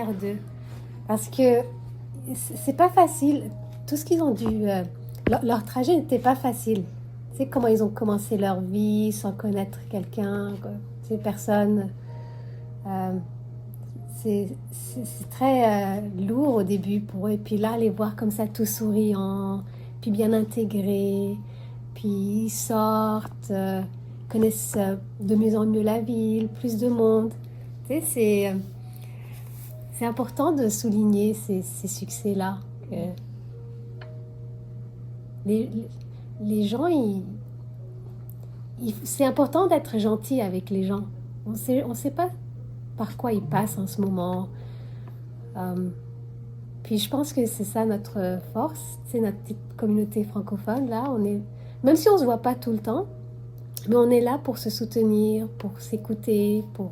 fière d'eux. Parce que c'est pas facile. Tout ce qu'ils ont dû... leur trajet n'était pas facile. Tu sais comment ils ont commencé leur vie sans connaître quelqu'un, ces personnes. C'est très lourd au début pour eux. Et puis là, les voir comme ça, tout souriants, puis bien intégrés, puis ils sortent, connaissent de mieux en mieux la ville, plus de monde. Tu sais, c'est important de souligner ces succès-là. Les, les gens, c'est important d'être gentil avec les gens. On sait pas par quoi ils passent en ce moment. Puis je pense que c'est ça notre force, c'est notre petite communauté francophone. Là, même si on se voit pas tout le temps, mais on est là pour se soutenir, pour s'écouter, pour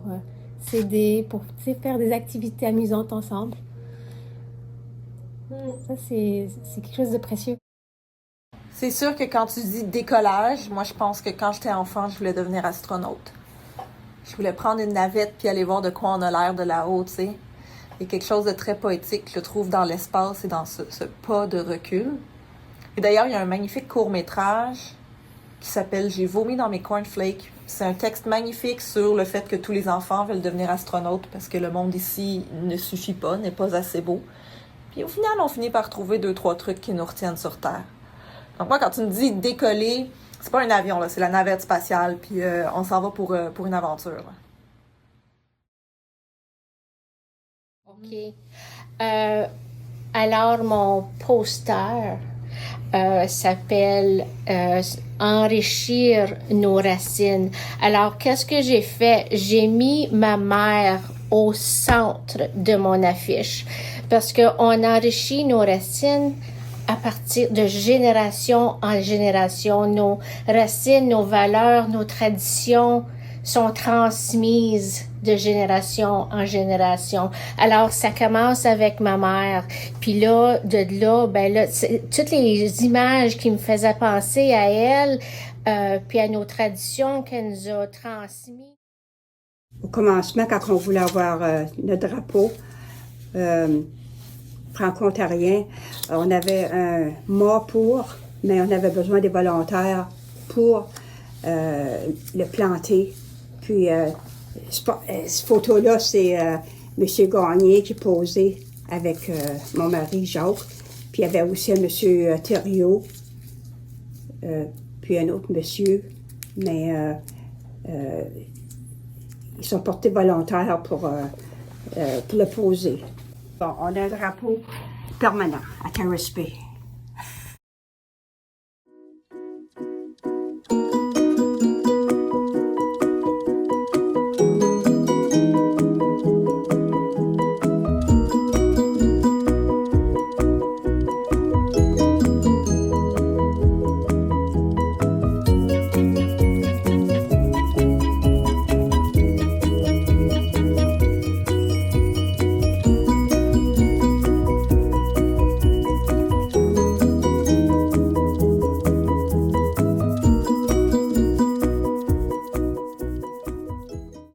s'aider, pour faire des activités amusantes ensemble. Ça, c'est quelque chose de précieux. C'est sûr que quand tu dis décollage, moi je pense que quand j'étais enfant, je voulais devenir astronaute. Je voulais prendre une navette puis aller voir de quoi on a l'air de là-haut, tu sais. Il y a quelque chose de très poétique, je trouve, dans l'espace et dans ce pas de recul. Et d'ailleurs, il y a un magnifique court-métrage qui s'appelle « J'ai vomi dans mes cornflakes ». C'est un texte magnifique sur le fait que tous les enfants veulent devenir astronautes parce que le monde ici ne suffit pas, n'est pas assez beau. Puis au final, on finit par trouver 2-3 trucs qui nous retiennent sur Terre. Donc moi, quand tu me dis décoller, c'est pas un avion, là, c'est la navette spatiale, puis on s'en va pour une aventure. Là. OK. Alors, mon poster s'appelle Enrichir nos racines. Alors, qu'est-ce que j'ai fait? J'ai mis ma mère au centre de mon affiche parce qu'on enrichit nos racines à partir de génération en génération. Nos racines, nos valeurs, nos traditions sont transmises de génération en génération. Alors, ça commence avec ma mère. Puis là, toutes les images qui me faisaient penser à elle, puis à nos traditions qu'elle nous a transmises. Au commencement, quand on voulait avoir notre drapeau franco-ontarien, on avait un mot pour, mais on avait besoin des volontaires pour le planter. Puis, cette photo-là, c'est M. Gagné qui posait avec mon mari Jacques. Puis, il y avait aussi un M. Thériault, puis un autre monsieur. Mais ils sont portés volontaires pour le poser. Bon, on a un drapeau permanent à Terrace Bay.